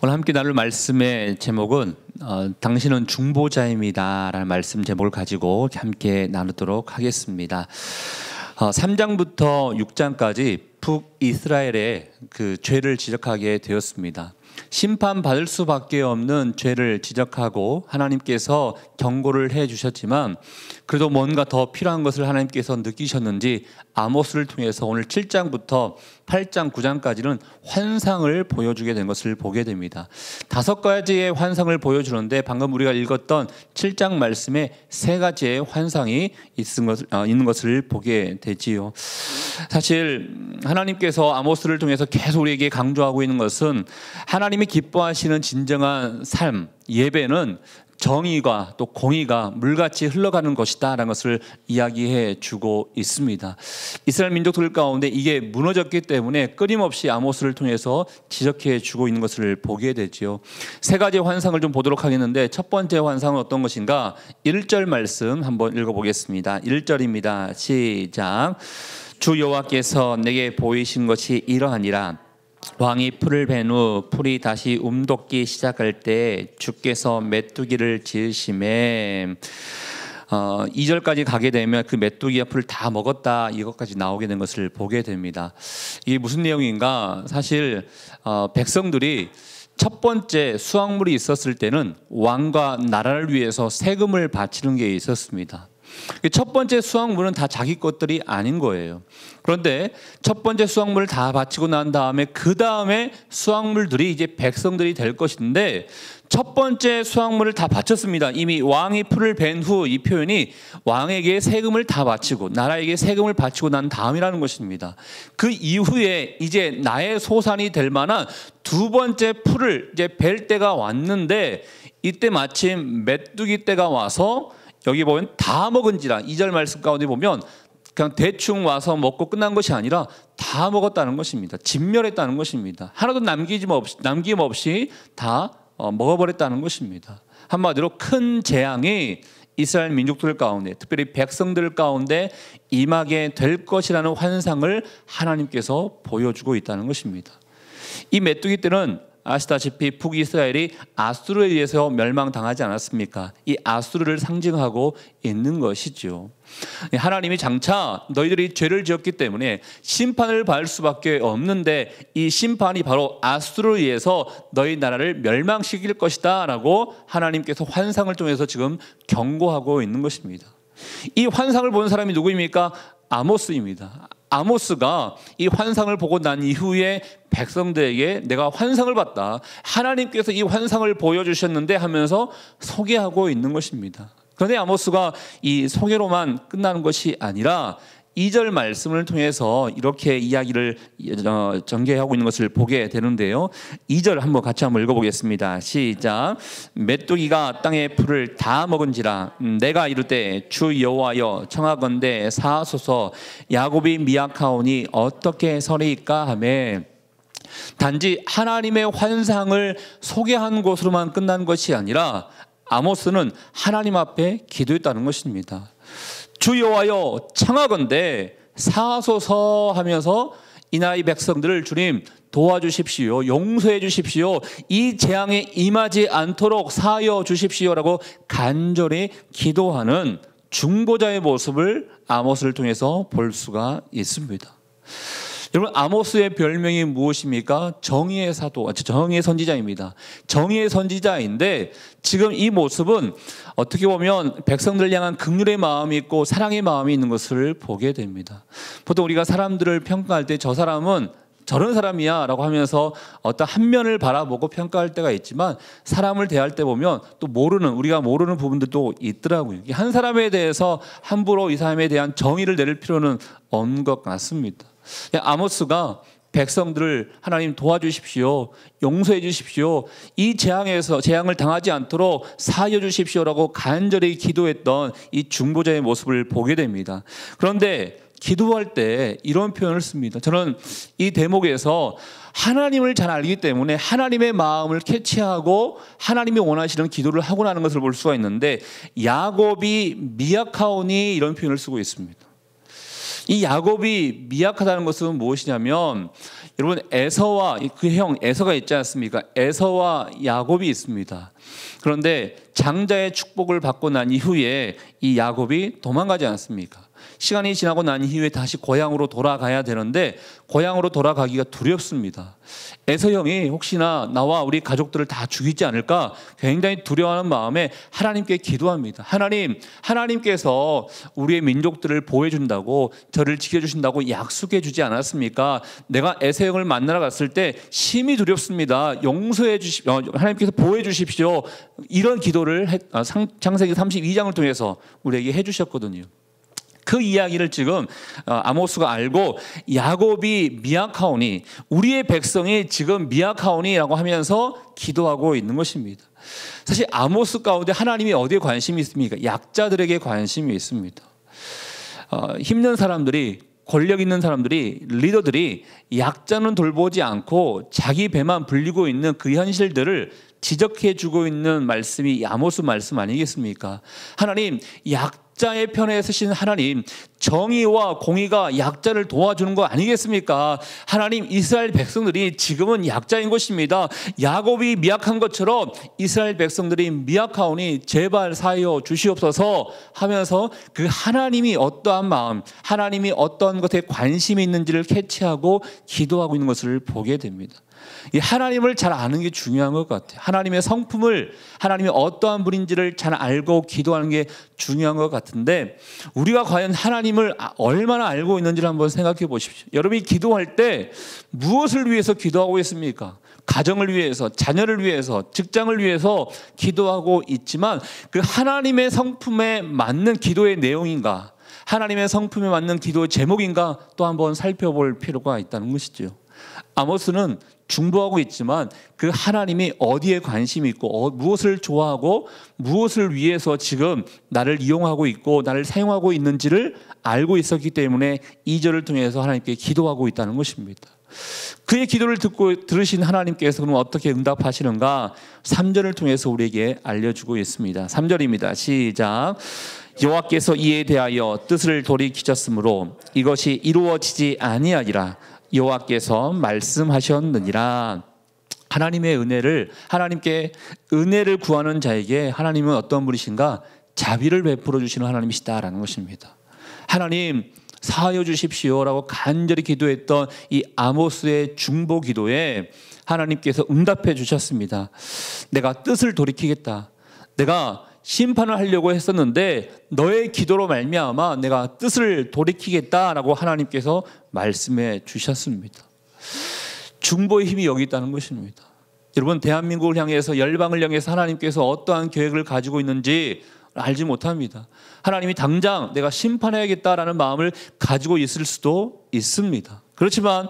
오늘 함께 나눌 말씀의 제목은 당신은 중보자입니다 라는 말씀 제목을 가지고 함께 나누도록 하겠습니다. 3장부터 6장까지 북이스라엘의 그 죄를 지적하게 되었습니다. 심판받을 수밖에 없는 죄를 지적하고 하나님께서 경고를 해주셨지만 그래도 뭔가 더 필요한 것을 하나님께서 느끼셨는지 아모스를 통해서 오늘 7장부터 8장, 9장까지는 환상을 보여주게 된 것을 보게 됩니다. 5가지의 환상을 보여주는데 방금 우리가 읽었던 7장 말씀에 3가지의 환상이 있는 것을 보게 되지요. 사실 하나님께서 아모스를 통해서 계속 우리에게 강조하고 있는 것은 하나님이 기뻐하시는 진정한 삶, 예배는 정의가 또 공의가 물같이 흘러가는 것이다 라는 것을 이야기해 주고 있습니다. 이스라엘 민족들 가운데 이게 무너졌기 때문에 끊임없이 아모스를 통해서 지적해 주고 있는 것을 보게 되지요. 3가지 환상을 좀 보도록 하겠는데 첫 번째 환상은 어떤 것인가? 1절 말씀 한번 읽어보겠습니다. 1절입니다. 시작. 주 여호와께서 내게 보이신 것이 이러하니라. 왕이 풀을 벤 후 풀이 다시 움돋기 시작할 때 주께서 메뚜기를 지으심에 2절까지 가게 되면 그 메뚜기가 풀을 다 먹었다 이것까지 나오게 된 것을 보게 됩니다. 이게 무슨 내용인가? 사실 백성들이 첫 번째 수확물이 있었을 때는 왕과 나라를 위해서 세금을 바치는 게 있었습니다. 첫 번째 수확물은 다 자기 것들이 아닌 거예요. 그런데 첫 번째 수확물을 다 바치고 난 다음에 그 다음에 수확물들이 이제 백성들이 될 것인데 첫 번째 수확물을 다 바쳤습니다. 이미 왕이 풀을 벤 후 이 표현이 왕에게 세금을 다 바치고 나라에게 세금을 바치고 난 다음이라는 것입니다. 그 이후에 이제 나의 소산이 될 만한 두 번째 풀을 이제 벨 때가 왔는데 이때 마침 메뚜기 때가 와서 여기 보면 다 먹은지라 2절 말씀 가운데 보면 그냥 대충 와서 먹고 끝난 것이 아니라 다 먹었다는 것입니다. 진멸했다는 것입니다. 하나도 남김없이 다 먹어버렸다는 것입니다. 한마디로 큰 재앙이 이스라엘 민족들 가운데 특별히 백성들 가운데 임하게 될 것이라는 환상을 하나님께서 보여주고 있다는 것입니다. 이 메뚜기 때는 아시다시피 북이스라엘이 아수르에 의해서 멸망당하지 않았습니까? 이 아수르를 상징하고 있는 것이죠. 하나님이 장차 너희들이 죄를 지었기 때문에 심판을 받을 수밖에 없는데 이 심판이 바로 아수르에 의해서 너희 나라를 멸망시킬 것이다 라고 하나님께서 환상을 통해서 지금 경고하고 있는 것입니다. 이 환상을 본 사람이 누구입니까? 아모스입니다. 아모스가 이 환상을 보고 난 이후에 백성들에게 내가 환상을 봤다. 하나님께서 이 환상을 보여주셨는데 하면서 소개하고 있는 것입니다. 그런데 아모스가 이 소개로만 끝나는 것이 아니라 2절 말씀을 통해서 이렇게 이야기를 전개하고 있는 것을 보게 되는데요. 2절 같이 한번 읽어보겠습니다. 시작. 메뚜기가 땅의 풀을 다 먹은지라 내가 이르되 주 여호와여 청하건대 사하소서 야곱이 미약하오니 어떻게 서리이까 하매 단지 하나님의 환상을 소개한 것으로만 끝난 것이 아니라 아모스는 하나님 앞에 기도했다는 것입니다. 주 여호와여 청하건대 사하소서 하면서 이 나라의 백성들을 주님 도와주십시오. 용서해 주십시오. 이 재앙에 임하지 않도록 사하여 주십시오라고 간절히 기도하는 중보자의 모습을 아모스를 통해서 볼 수가 있습니다. 여러분 아모스의 별명이 무엇입니까? 정의의 사도, 정의의 선지자입니다. 정의의 선지자인데 지금 이 모습은 어떻게 보면 백성들을 향한 긍휼의 마음이 있고 사랑의 마음이 있는 것을 보게 됩니다. 보통 우리가 사람들을 평가할 때 저 사람은 저런 사람이야 라고 하면서 어떤 한 면을 바라보고 평가할 때가 있지만 사람을 대할 때 보면 또 우리가 모르는 부분들도 있더라고요. 한 사람에 대해서 함부로 이 사람에 대한 정의를 내릴 필요는 없는 것 같습니다. 아모스가 백성들을 하나님 도와주십시오. 용서해 주십시오. 이 재앙을 당하지 않도록 사하여 주십시오라고 간절히 기도했던 이 중보자의 모습을 보게 됩니다. 그런데 기도할 때 이런 표현을 씁니다. 저는 이 대목에서 하나님을 잘 알기 때문에 하나님의 마음을 캐치하고 하나님이 원하시는 기도를 하고 나는 것을 볼 수가 있는데 야곱이 미약하오니 이런 표현을 쓰고 있습니다. 이 야곱이 미약하다는 것은 무엇이냐면, 여러분 에서와 그 형 에서가 있지 않습니까? 에서와 야곱이 있습니다. 그런데 장자의 축복을 받고 난 이후에 이 야곱이 도망가지 않습니까? 시간이 지나고 난 이후에 다시 고향으로 돌아가야 되는데 고향으로 돌아가기가 두렵습니다. 에서 형이 혹시나 나와 우리 가족들을 다 죽이지 않을까 굉장히 두려워하는 마음에 하나님께 기도합니다. 하나님께서 우리의 민족들을 보호해 준다고, 저를 지켜주신다고 약속해 주지 않았습니까? 내가 에서 형을 만나러 갔을 때 심히 두렵습니다. 용서해 주십시오. 하나님께서 보호해 주십시오. 이런 기도를 창세기 32장을 통해서 우리에게 해주셨거든요. 그 이야기를 지금 아모스가 알고 야곱이 미약하오니, 우리의 백성이 지금 미약하오니라고 하면서 기도하고 있는 것입니다. 사실 아모스 가운데 하나님이 어디에 관심이 있습니까? 약자들에게 관심이 있습니다. 힘든 사람들이, 권력 있는 사람들이, 리더들이 약자는 돌보지 않고 자기 배만 불리고 있는 그 현실들을 지적해 주고 있는 말씀이 이 아모스 말씀 아니겠습니까? 하나님, 약자의 편에 서신 하나님, 정의와 공의가 약자를 도와주는 거 아니겠습니까? 하나님, 이스라엘 백성들이 지금은 약자인 것입니다. 야곱이 미약한 것처럼 이스라엘 백성들이 미약하오니 제발 사하여 주시옵소서 하면서 그 하나님이 어떠한 마음, 하나님이 어떤 것에 관심이 있는지를 캐치하고 기도하고 있는 것을 보게 됩니다. 이 하나님을 잘 아는 게 중요한 것 같아요. 하나님의 성품을, 하나님이 어떠한 분인지를 잘 알고 기도하는 게 중요한 것 같은데, 우리가 과연 하나님을 얼마나 알고 있는지를 한번 생각해 보십시오. 여러분이 기도할 때 무엇을 위해서 기도하고 있습니까? 가정을 위해서, 자녀를 위해서, 직장을 위해서 기도하고 있지만 그 하나님의 성품에 맞는 기도의 내용인가, 하나님의 성품에 맞는 기도의 제목인가 또 한번 살펴볼 필요가 있다는 것이죠. 아모스는 중보하고 있지만 그 하나님이 어디에 관심이 있고 무엇을 좋아하고 무엇을 위해서 지금 나를 이용하고 있고 나를 사용하고 있는지를 알고 있었기 때문에 2절을 통해서 하나님께 기도하고 있다는 것입니다. 그의 기도를 들으신 하나님께서 그럼 어떻게 응답하시는가? 3절을 통해서 우리에게 알려주고 있습니다. 3절입니다. 시작. 여호와께서 이에 대하여 뜻을 돌이키셨으므로 이것이 이루어지지 아니하리라. 여호와께서 말씀하셨느니라. 하나님의 은혜를, 하나님께 은혜를 구하는 자에게 하나님은 어떤 분이신가? 자비를 베풀어 주시는 하나님이시다라는 것입니다. 하나님 사하여 주십시오라고 간절히 기도했던 이 아모스의 중보 기도에 하나님께서 응답해 주셨습니다. 내가 뜻을 돌이키겠다. 내가 심판을 하려고 했었는데 너의 기도로 말미암아 내가 뜻을 돌이키겠다라고 하나님께서 말씀해 주셨습니다. 중보의 힘이 여기 있다는 것입니다. 여러분, 대한민국을 향해서, 열방을 향해서 하나님께서 어떠한 계획을 가지고 있는지 알지 못합니다. 하나님이 당장 내가 심판해야겠다라는 마음을 가지고 있을 수도 있습니다. 그렇지만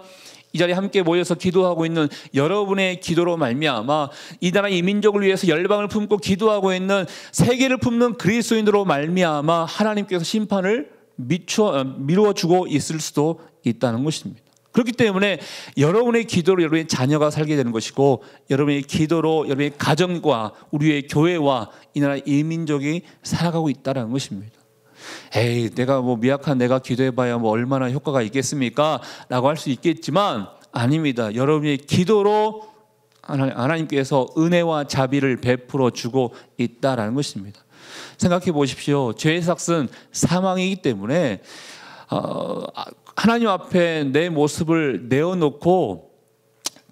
이 자리에 함께 모여서 기도하고 있는 여러분의 기도로 말미암아 이 나라 이 민족을 위해서 열방을 품고 기도하고 있는 세계를 품는 그리스도인으로 말미암아 하나님께서 심판을 미루어주고 있을 수도 있다는 것입니다. 그렇기 때문에 여러분의 기도로 여러분의 자녀가 살게 되는 것이고, 여러분의 기도로 여러분의 가정과 우리의 교회와 이 나라 이 민족이 살아가고 있다는 것입니다. 에이, 내가 미약한 내가 기도해봐야 얼마나 효과가 있겠습니까? 라고 할 수 있겠지만 아닙니다. 여러분의 기도로 하나님께서 은혜와 자비를 베풀어 주고 있다라는 것입니다. 생각해 보십시오. 죄의 삭은 사망이기 때문에 하나님 앞에 내 모습을 내어놓고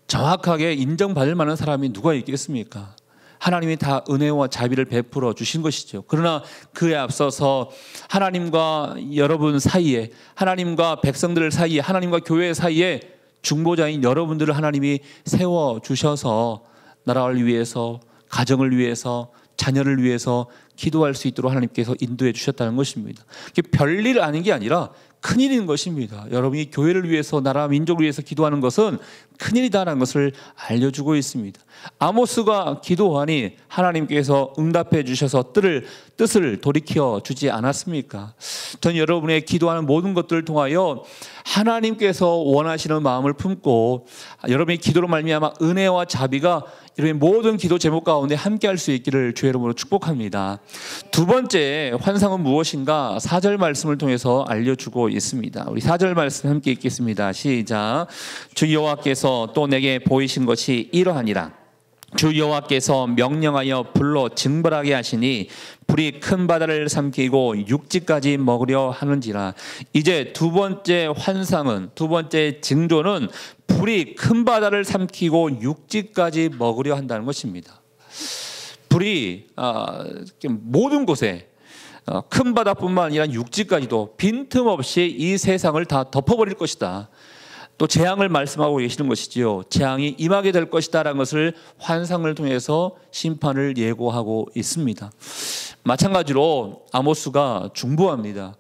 정확하게 인정받을 만한 사람이 누가 있겠습니까? 하나님이 다 은혜와 자비를 베풀어 주신 것이죠. 그러나 그에 앞서서 하나님과 여러분 사이에, 하나님과 백성들 사이에, 하나님과 교회 사이에 중보자인 여러분들을 하나님이 세워주셔서 나라를 위해서, 가정을 위해서, 자녀를 위해서 기도할 수 있도록 하나님께서 인도해 주셨다는 것입니다. 별일 아닌 게 아니라 큰일인 것입니다. 여러분이 교회를 위해서, 나라 민족을 위해서 기도하는 것은 큰일이다라는 것을 알려주고 있습니다. 아모스가 기도하니 하나님께서 응답해 주셔서 뜻을 돌이켜 주지 않았습니까? 전 여러분의 기도하는 모든 것들을 통하여 하나님께서 원하시는 마음을 품고 여러분의 기도로 말미암아 은혜와 자비가 여러분의 모든 기도 제목 가운데 함께 할 수 있기를 주의 이름으로 축복합니다. 두 번째 환상은 무엇인가? 4절 말씀을 통해서 알려주고 있습니다. 우리 4절 말씀 함께 읽겠습니다. 시작. 주 여호와께서 또 내게 보이신 것이 이러하니라. 주 여호와께서 명령하여 불로 증발하게 하시니 불이 큰 바다를 삼키고 육지까지 먹으려 하는지라. 이제 두 번째 환상은, 두 번째 징조는 불이 큰 바다를 삼키고 육지까지 먹으려 한다는 것입니다. 불이 모든 곳에 큰 바다뿐만 아니라 육지까지도 빈틈없이 이 세상을 다 덮어버릴 것이다. 또 재앙을 말씀하고 계시는 것이지요. 재앙이 임하게 될 것이다라는 것을 환상을 통해서 심판을 예고하고 있습니다. 마찬가지로 아모스가 중보합니다.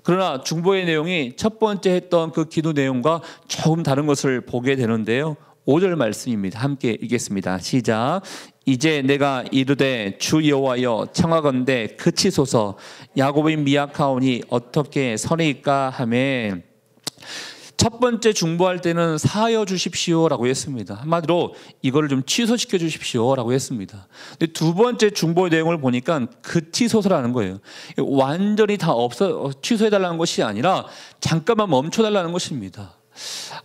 그러나 중보의 내용이 첫 번째 했던 그 기도 내용과 조금 다른 것을 보게 되는데요. 5절 말씀입니다. 함께 읽겠습니다. 시작. 이제 내가 이르되 주 여호와여 청하건대 그치소서. 야곱이 미약하오니 어떻게 서리이까 하며, 첫 번째 중보할 때는 사하여 주십시오라고 했습니다. 한마디로 이거를 좀 취소시켜 주십시오라고 했습니다. 근데 두 번째 중보의 내용을 보니까 그치소서라는 거예요. 완전히 다 취소해달라는 것이 아니라 잠깐만 멈춰달라는 것입니다.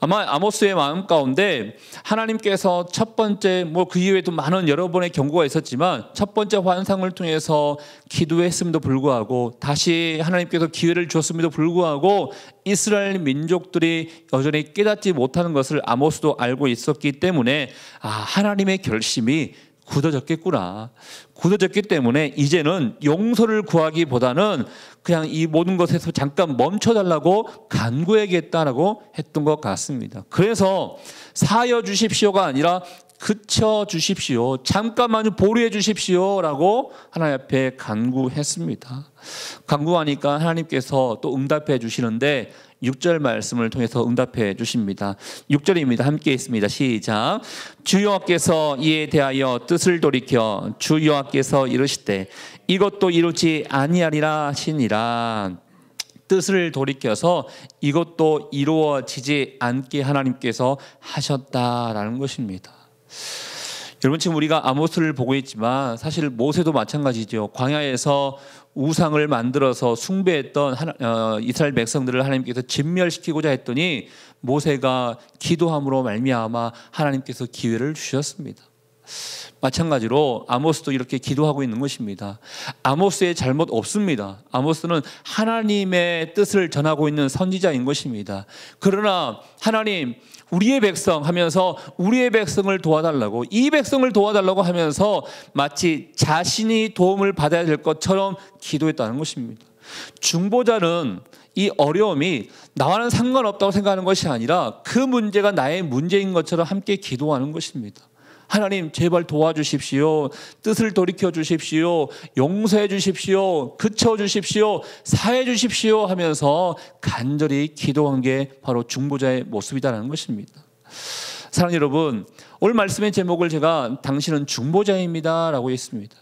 아마 아모스의 마음 가운데 하나님께서 첫 번째 그 이후에도 많은 여러 번의 경고가 있었지만 첫 번째 환상을 통해서 기도했음에도 불구하고 다시 하나님께서 기회를 주었음에도 불구하고 이스라엘 민족들이 여전히 깨닫지 못하는 것을 아모스도 알고 있었기 때문에 하나님의 결심이 굳어졌겠구나. 굳어졌기 때문에 이제는 용서를 구하기보다는 그냥 이 모든 것에서 잠깐 멈춰달라고 간구해야겠다라고 했던 것 같습니다. 그래서 사하여 주십시오가 아니라 그쳐 주십시오. 잠깐만 보류해 주십시오라고 하나님 앞에 간구했습니다. 간구하니까 하나님께서 또 응답해 주시는데 6절 말씀을 통해서 응답해 주십니다. 6절입니다. 함께 있습니다. 시작. 주 여호와께서 이에 대하여 뜻을 돌이켜 주 여호와께서 이르시되 이것도 이루지 아니하리라 하시니라. 뜻을 돌이켜서 이것도 이루어지지 않게 하나님께서 하셨다라는 것입니다. 여러분, 지금 우리가 아모스를 보고 있지만 사실 모세도 마찬가지죠. 광야에서 우상을 만들어서 숭배했던 이스라엘 백성들을 하나님께서 진멸시키고자 했더니 모세가 기도함으로 말미암아 하나님께서 기회를 주셨습니다. 마찬가지로 아모스도 이렇게 기도하고 있는 것입니다. 아모스의 잘못 없습니다. 아모스는 하나님의 뜻을 전하고 있는 선지자인 것입니다. 그러나 하나님, 우리의 백성 하면서 우리의 백성을 도와달라고, 이 백성을 도와달라고 하면서 마치 자신이 도움을 받아야 될 것처럼 기도했다는 것입니다. 중보자는 이 어려움이 나와는 상관없다고 생각하는 것이 아니라 그 문제가 나의 문제인 것처럼 함께 기도하는 것입니다. 하나님, 제발 도와주십시오. 뜻을 돌이켜 주십시오. 용서해 주십시오. 그쳐 주십시오. 사해 주십시오 하면서 간절히 기도한 게 바로 중보자의 모습이다라는 것입니다. 사랑하는 여러분, 오늘 말씀의 제목을 제가 당신은 중보자입니다 라고 했습니다.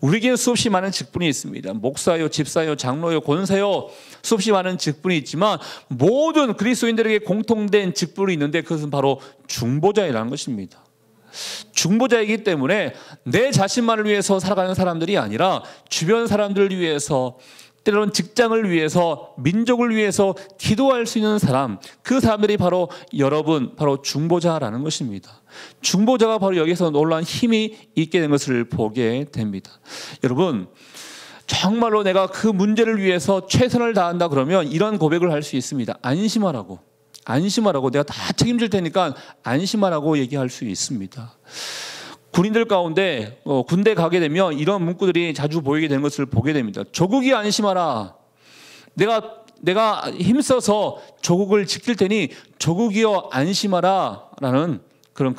우리에게는 수없이 많은 직분이 있습니다. 목사요, 집사요, 장로요, 권사요, 수없이 많은 직분이 있지만 모든 그리스도인들에게 공통된 직분이 있는데 그것은 바로 중보자이라는 것입니다. 중보자이기 때문에 내 자신만을 위해서 살아가는 사람들이 아니라 주변 사람들을 위해서, 때로는 직장을 위해서, 민족을 위해서 기도할 수 있는 사람, 그 사람들이 바로 여러분, 바로 중보자라는 것입니다. 중보자가 바로 여기서 놀라운 힘이 있게 된 것을 보게 됩니다. 여러분, 정말로 내가 그 문제를 위해서 최선을 다한다 그러면 이런 고백을 할 수 있습니다. 안심하라고, 내가 다 책임질 테니까 안심하라고 얘기할 수 있습니다. 군인들 가운데 군대 가게 되면 이런 문구들이 자주 보이게 되는 것을 보게 됩니다. 조국이 안심하라. 내가 힘써서 조국을 지킬 테니 조국이여 안심하라 라는 그런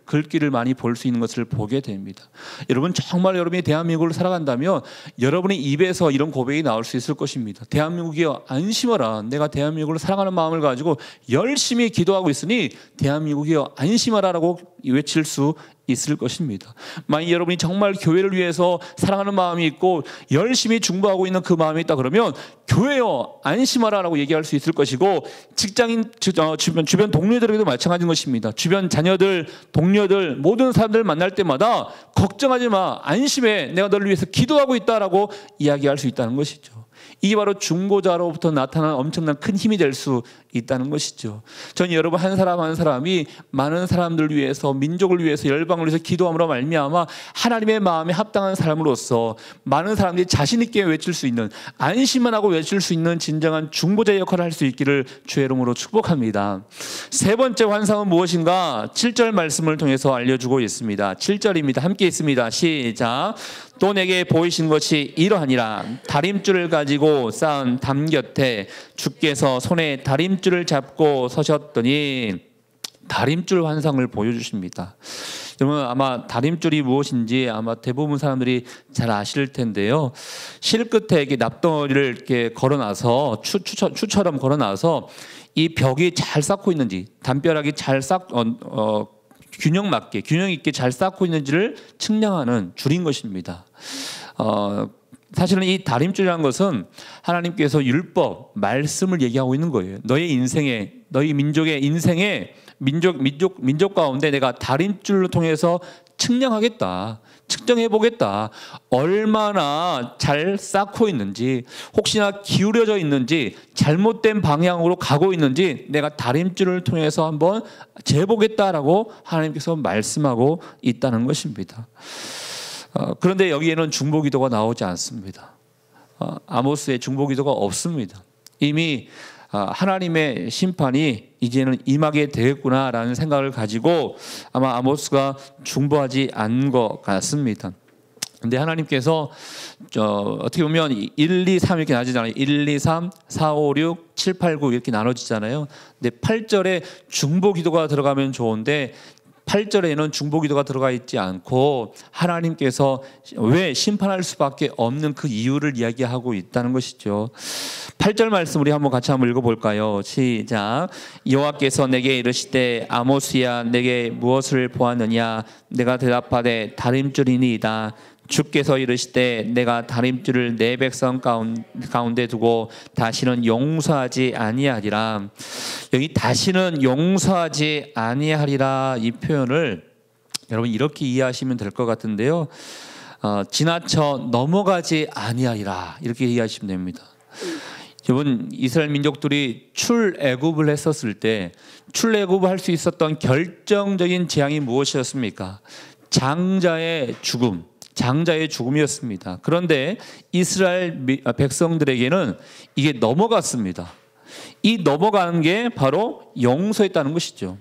글귀를 많이 볼 수 있는 것을 보게 됩니다. 여러분 정말 여러분이 대한민국을 살아간다면 여러분의 입에서 이런 고백이 나올 수 있을 것입니다. 대한민국이여 안심하라. 내가 대한민국을 사랑하는 마음을 가지고 열심히 기도하고 있으니 대한민국이여 안심하라라고 외칠 수 있을 것입니다. 만약 여러분이 정말 교회를 위해서 사랑하는 마음이 있고 열심히 중보하고 있는 그 마음이 있다 그러면 교회여 안심하라라고 얘기할 수 있을 것이고, 직장인 주변 동료들에게도 마찬가지인 것입니다. 주변 자녀들, 동료들, 모든 사람들 만날 때마다 걱정하지 마, 안심해, 내가 너를 위해서 기도하고 있다라고 이야기할 수 있다는 것이죠. 이게 바로 중보자로부터 나타난 엄청난 큰 힘이 될 수 있다는 것이죠. 전 여러분 한 사람 한 사람이 많은 사람들 위해서, 민족을 위해서, 열방을 위해서 기도함으로 말미암아 하나님의 마음에 합당한 사람으로서 많은 사람들이 자신 있게 외칠 수 있는, 안심만 하고 외칠 수 있는 진정한 중보자의 역할을 할 수 있기를 주의 이름으로 축복합니다. 세 번째 환상은 무엇인가? 7절 말씀을 통해서 알려주고 있습니다. 7절입니다. 함께 있습니다. 시작. 또 내게 보이신 것이 이러하니라. 다림줄을 가지고 쌓은 담 곁에 주께서 손에 다림줄을 잡고 서셨더니, 다림줄 환상을 보여주십니다. 여러분 아마 다림줄이 무엇인지 아마 대부분 사람들이 잘 아실 텐데요. 실 끝에 이렇게 납덩어리를 이렇게 걸어놔서 추처럼 걸어놔서 이 벽이 잘 쌓고 있는지, 담벼락이 잘 균형 있게 잘 쌓고 있는지를 측량하는 줄인 것입니다. 사실은 이 다림줄이라는 것은 하나님께서 율법, 말씀을 얘기하고 있는 거예요. 너희 인생에, 너희 민족의 인생에, 민족 가운데 내가 다림줄로 통해서 측량하겠다, 측정해 보겠다. 얼마나 잘 쌓고 있는지, 혹시나 기울여져 있는지, 잘못된 방향으로 가고 있는지 내가 다림줄을 통해서 한번 재보겠다라고 하나님께서 말씀하고 있다는 것입니다. 그런데 여기에는 중보기도가 나오지 않습니다. 아모스의 중보기도가 없습니다. 이미 하나님의 심판이 이제는 임하게 되겠구나라는 생각을 가지고 아마 아모스가 중보하지 않은 것 같습니다. 근데 하나님께서 어떻게 보면 1, 2, 3 이렇게 나눠지잖아요. 1, 2, 3, 4, 5, 6, 7, 8, 9 이렇게 나눠지잖아요. 근데 8절에 중보기도가 들어가면 좋은데 8절에는 중보기도가 들어가 있지 않고 하나님께서 왜 심판할 수밖에 없는 그 이유를 이야기하고 있다는 것이죠. 8절 말씀 우리 한번 같이 한번 읽어볼까요? 시작. 여호와께서 내게 이르시되 아모스야 내게 무엇을 보았느냐? 내가 대답하되 다림줄이니이다. 주께서 이르시되 내가 다림줄을 내 백성 가운데 두고 다시는 용서하지 아니하리라. 여기 다시는 용서하지 아니하리라 이 표현을 여러분 이렇게 이해하시면 될 것 같은데요. 지나쳐 넘어가지 아니하리라 이렇게 이해하시면 됩니다. 여러분 이스라엘 민족들이 출애굽을 했었을 때 출애굽을 할 수 있었던 결정적인 재앙이 무엇이었습니까? 장자의 죽음이었습니다. 그런데 이스라엘 백성들에게는 이게 넘어갔습니다. 이 넘어가는 게 바로 용서했다는 것이죠.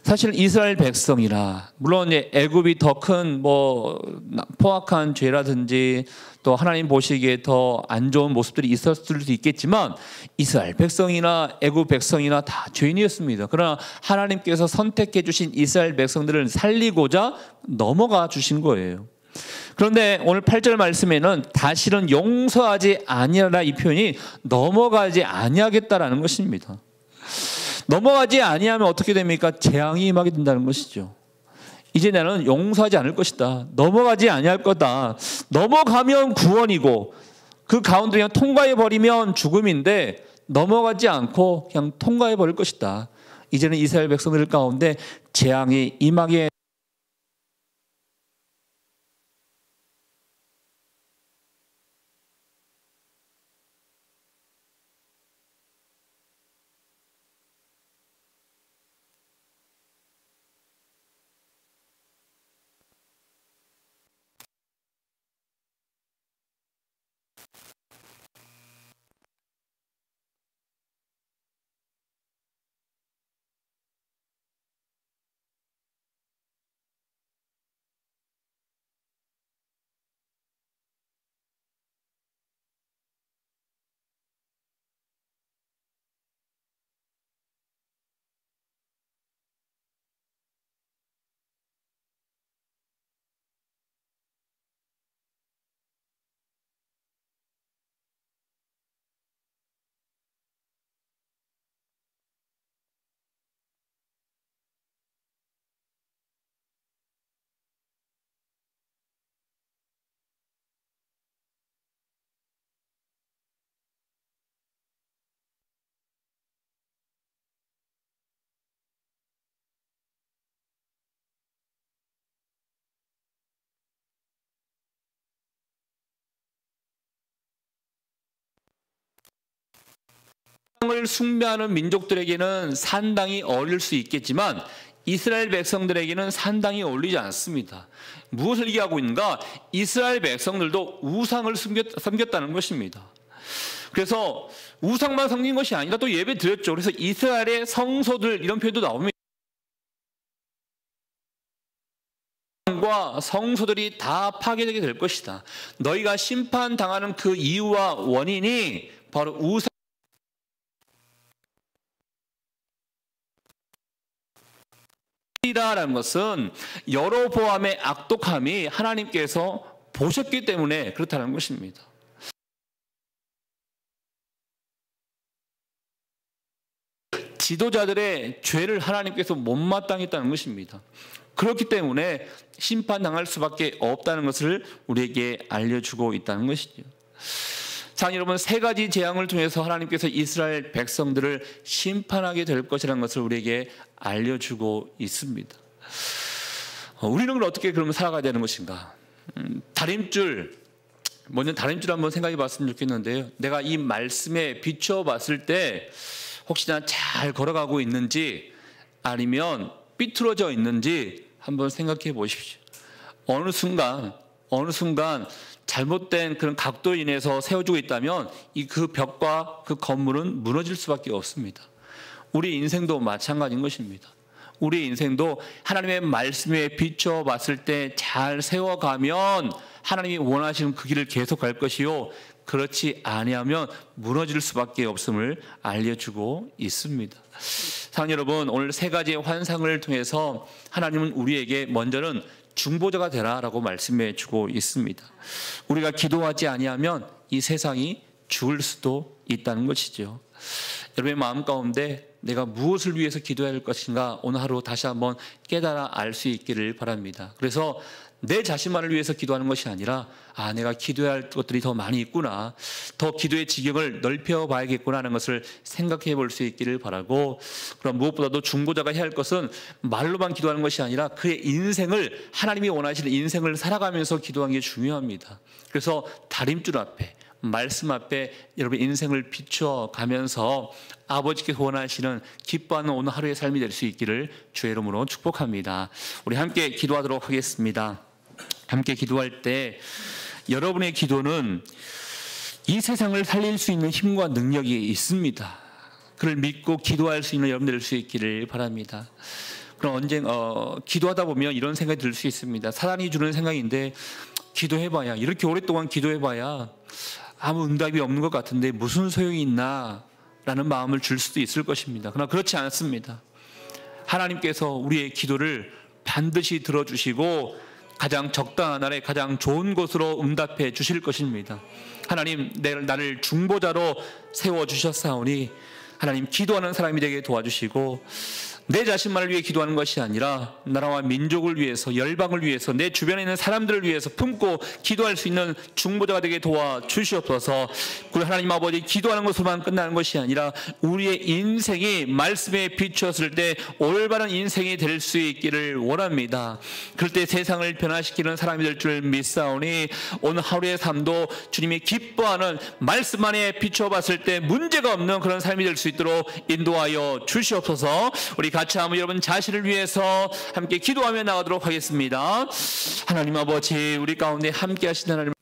사실 이스라엘 백성이라 물론 애굽이 더 큰 포악한 죄라든지 또 하나님 보시기에 더 안 좋은 모습들이 있었을 수도 있겠지만 이스라엘 백성이나 애굽 백성이나 다 죄인이었습니다. 그러나 하나님께서 선택해 주신 이스라엘 백성들을 살리고자 넘어가 주신 거예요. 그런데 오늘 8절 말씀에는 다시는 용서하지 아니하라 이 표현이 넘어가지 아니하겠다라는 것입니다. 넘어가지 아니하면 어떻게 됩니까? 재앙이 임하게 된다는 것이죠. 이제 나는 용서하지 않을 것이다. 넘어가지 아니할 거다. 넘어가면 구원이고 그 가운데 그냥 통과해 버리면 죽음인데 넘어가지 않고 그냥 통과해 버릴 것이다. 이제는 이스라엘 백성들 가운데 재앙이 임하게 우상을 숭배하는 민족들에게는 상당히 어울릴 수 있겠지만 이스라엘 백성들에게는 상당히 어울리지 않습니다. 무엇을 얘기하고 있는가? 이스라엘 백성들도 우상을 섬겼다는 것입니다. 그래서 우상만 섬긴 것이 아니라 또 예배 드렸죠. 그래서 이스라엘의 성소들 이런 표현도 나옵니다. 과 성소들이 다 파괴되게 될 것이다. 너희가 심판당하는 그 이유와 원인이 바로 우상이라는 것은 여로보암의 악독함이 하나님께서 보셨기 때문에 그렇다는 것입니다. 지도자들의 죄를 하나님께서 못마땅히 했다는 것입니다. 그렇기 때문에 심판당할 수밖에 없다는 것을 우리에게 알려주고 있다는 것이죠. 자, 여러분, 세 가지 재앙을 통해서 하나님께서 이스라엘 백성들을 심판하게 될 것이라는 것을 우리에게 알려주고 있습니다. 우리는 어떻게 그러면 살아가야 되는 것인가? 먼저 다림줄 한번 생각해 봤으면 좋겠는데요. 내가 이 말씀에 비추어 봤을 때 혹시나 잘 걸어가고 있는지 아니면 삐뚤어져 있는지 한번 생각해 보십시오. 어느 순간 잘못된 그런 각도로 인해서 세워지고 있다면 그 벽과 그 건물은 무너질 수밖에 없습니다. 우리 인생도 마찬가지인 것입니다. 우리 인생도 하나님의 말씀에 비춰 봤을 때 잘 세워가면 하나님이 원하시는 그 길을 계속 갈 것이요, 그렇지 아니하면 무너질 수밖에 없음을 알려주고 있습니다. 사랑하는 여러분, 오늘 세 가지의 환상을 통해서 하나님은 우리에게 먼저는 중보자가 되라라고 말씀해 주고 있습니다. 우리가 기도하지 아니하면 이 세상이 죽을 수도 있다는 것이죠. 여러분의 마음 가운데 내가 무엇을 위해서 기도해야 할 것인가 오늘 하루 다시 한번 깨달아 알 수 있기를 바랍니다. 그래서 내 자신만을 위해서 기도하는 것이 아니라 내가 기도해야 할 것들이 더 많이 있구나, 더 기도의 지경을 넓혀봐야겠구나 하는 것을 생각해 볼 수 있기를 바라고, 그럼 무엇보다도 중보자가 해야 할 것은 말로만 기도하는 것이 아니라 그의 인생을, 하나님이 원하시는 인생을 살아가면서 기도하는 게 중요합니다. 그래서 다림줄 앞에, 말씀 앞에 여러분 인생을 비춰가면서 아버지께서 원하시는 기뻐하는 오늘 하루의 삶이 될 수 있기를 주의 이름으로 축복합니다. 우리 함께 기도하도록 하겠습니다. 함께 기도할 때 여러분의 기도는 이 세상을 살릴 수 있는 힘과 능력이 있습니다. 그를 믿고 기도할 수 있는 여러분 될 수 있기를 바랍니다. 그럼 기도하다 보면 이런 생각이 들 수 있습니다. 사단이 주는 생각인데, 기도해봐야, 이렇게 오랫동안 기도해봐야 아무 응답이 없는 것 같은데 무슨 소용이 있나 라는 마음을 줄 수도 있을 것입니다. 그러나 그렇지 않습니다. 하나님께서 우리의 기도를 반드시 들어주시고 가장 적당한 날에 가장 좋은 곳으로 응답해 주실 것입니다. 하나님, 나를 중보자로 세워주셨사오니 하나님, 기도하는 사람이 되게 도와주시고 내 자신만을 위해 기도하는 것이 아니라 나라와 민족을 위해서, 열방을 위해서, 내 주변에 있는 사람들을 위해서 품고 기도할 수 있는 중보자가 되게 도와주시옵소서. 그리고 하나님 아버지, 기도하는 것으로만 끝나는 것이 아니라 우리의 인생이 말씀에 비추었을 때 올바른 인생이 될 수 있기를 원합니다. 그럴 때 세상을 변화시키는 사람이 될 줄 믿사오니 오늘 하루의 삶도 주님이 기뻐하는 말씀 안에 비춰봤을 때 문제가 없는 그런 삶이 될 수 있도록 인도하여 주시옵소서. 우리 같이 한번 여러분 자신을 위해서 함께 기도하며 나가도록 하겠습니다. 하나님 아버지, 우리 가운데 함께 하시는 하나님,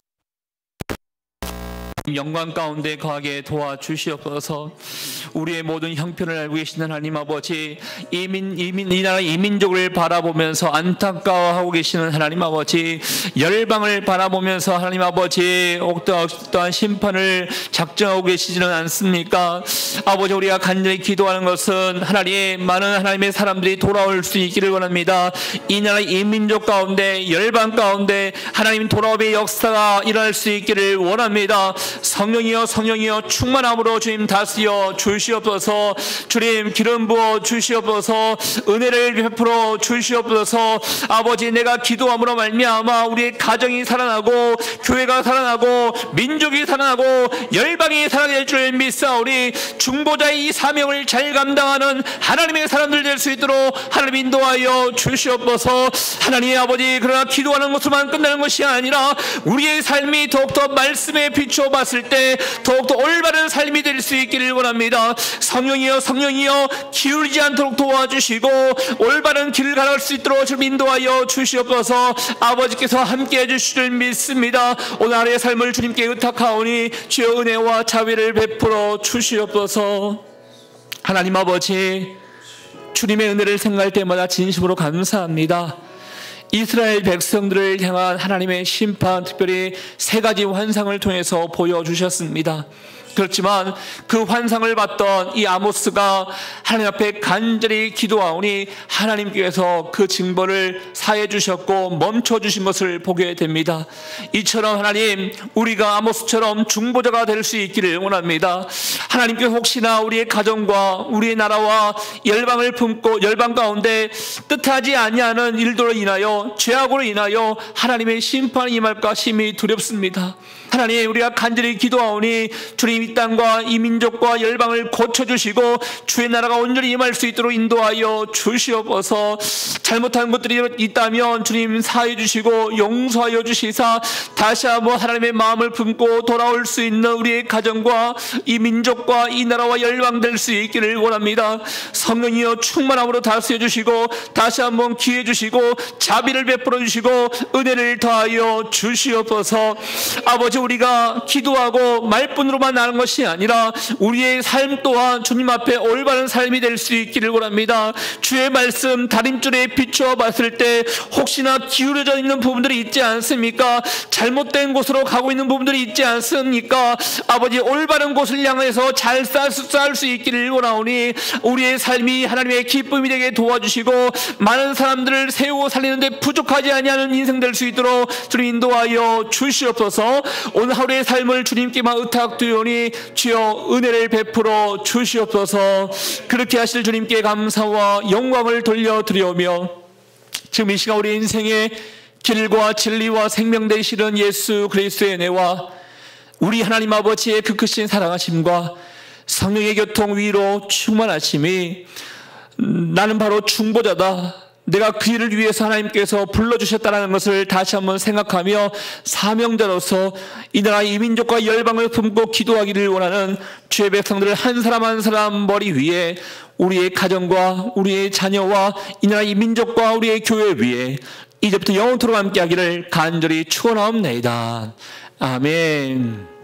영광 가운데 거하게 도와주시옵소서. 우리의 모든 형편을 알고 계시는 하나님 아버지, 이 나라 이민족을 바라보면서 안타까워하고 계시는 하나님 아버지, 열방을 바라보면서 하나님 아버지 어떠한 심판을 작정하고 계시지는 않습니까? 아버지, 우리가 간절히 기도하는 것은 많은 하나님의 사람들이 돌아올 수 있기를 원합니다. 이 나라 이민족 가운데, 열방 가운데 하나님 돌아옴의 역사가 일어날 수 있기를 원합니다. 성령이여 충만함으로 주님 다스려 주시옵소서. 주님 기름 부어 주시옵소서. 은혜를 베풀어 주시옵소서. 아버지, 내가 기도함으로 말미암아 우리의 가정이 살아나고 교회가 살아나고 민족이 살아나고 열방이 살아날 줄 믿사오니 중보자의 이 사명을 잘 감당하는 하나님의 사람들 될 수 있도록 하나님 인도하여 주시옵소서. 하나님 아버지, 그러나 기도하는 것으로만 끝나는 것이 아니라 우리의 삶이 더욱더 말씀에 비추어 비춰봤을 때 더욱더 올바른 삶이 될 수 있기를 원합니다. 성령이여 성령이여 기울이지 않도록 도와주시고 올바른 길을 가갈 수 있도록 좀 인도하여 주시옵소서. 아버지께서 함께해 주실 줄 믿습니다. 오늘 하루의 삶을 주님께 의탁하오니 주여 은혜와 자비를 베풀어 주시옵소서. 하나님 아버지, 주님의 은혜를 생각할 때마다 진심으로 감사합니다. 이스라엘 백성들을 향한 하나님의 심판, 특별히 세 가지 환상을 통해서 보여주셨습니다. 그렇지만 그 환상을 봤던 이 아모스가 하나님 앞에 간절히 기도하오니 하나님께서 그 징벌을 사해 주셨고 멈춰 주신 것을 보게 됩니다. 이처럼 하나님, 우리가 아모스처럼 중보자가 될 수 있기를 원합니다. 하나님께서 혹시나 우리의 가정과 우리의 나라와 열방을 품고 열방 가운데 뜻하지 아니하는 일들로 인하여, 죄악으로 인하여 하나님의 심판이 임할까 심히 두렵습니다. 하나님, 우리가 간절히 기도하오니 주님 이 땅과 이 민족과 열방을 고쳐주시고 주의 나라가 온전히 임할 수 있도록 인도하여 주시옵소서. 잘못한 것들이 있다면 주님 사해 주시고 용서하여 주시사 다시 한번 하나님의 마음을 품고 돌아올 수 있는 우리의 가정과 이 민족과 이 나라와 열방 될 수 있기를 원합니다. 성령이여 충만함으로 다스려 주시고 다시 한번 기회 주시고 자비를 베풀어 주시고 은혜를 더하여 주시옵소서. 아버지, 우리가 기도하고 말뿐으로만 나는 것이 아니라 우리의 삶 또한 주님 앞에 올바른 삶이 될 수 있기를 원합니다. 주의 말씀 다림줄에 비추어 봤을 때 혹시나 기울어져 있는 부분들이 있지 않습니까? 잘못된 곳으로 가고 있는 부분들이 있지 않습니까? 아버지, 올바른 곳을 향해서 잘 쌓을 수 있기를 원하오니 우리의 삶이 하나님의 기쁨이 되게 도와주시고 많은 사람들을 세우고 살리는데 부족하지 아니하는 인생 될 수 있도록 주님 인도하여 주시옵소서. 오늘 하루의 삶을 주님께만 의탁드리오니 주여 은혜를 베풀어 주시옵소서. 그렇게 하실 주님께 감사와 영광을 돌려드리오며 지금 이 시간 우리 인생의 길과 진리와 생명 되시는 예수 그리스도의 은혜와 우리 하나님 아버지의 그 크신 사랑하심과 성령의 교통 위로 충만하심이 나는 바로 중보자다, 내가 그 일을 위해서 하나님께서 불러주셨다는 것을 다시 한번 생각하며 사명자로서 이 나라 이 민족과 열방을 품고 기도하기를 원하는 주의 백성들을 한 사람 한 사람 머리 위에 우리의 가정과 우리의 자녀와 이 나라 이 민족과 우리의 교회 위에 이제부터 영원토록 함께하기를 간절히 축원하옵나이다. 아멘.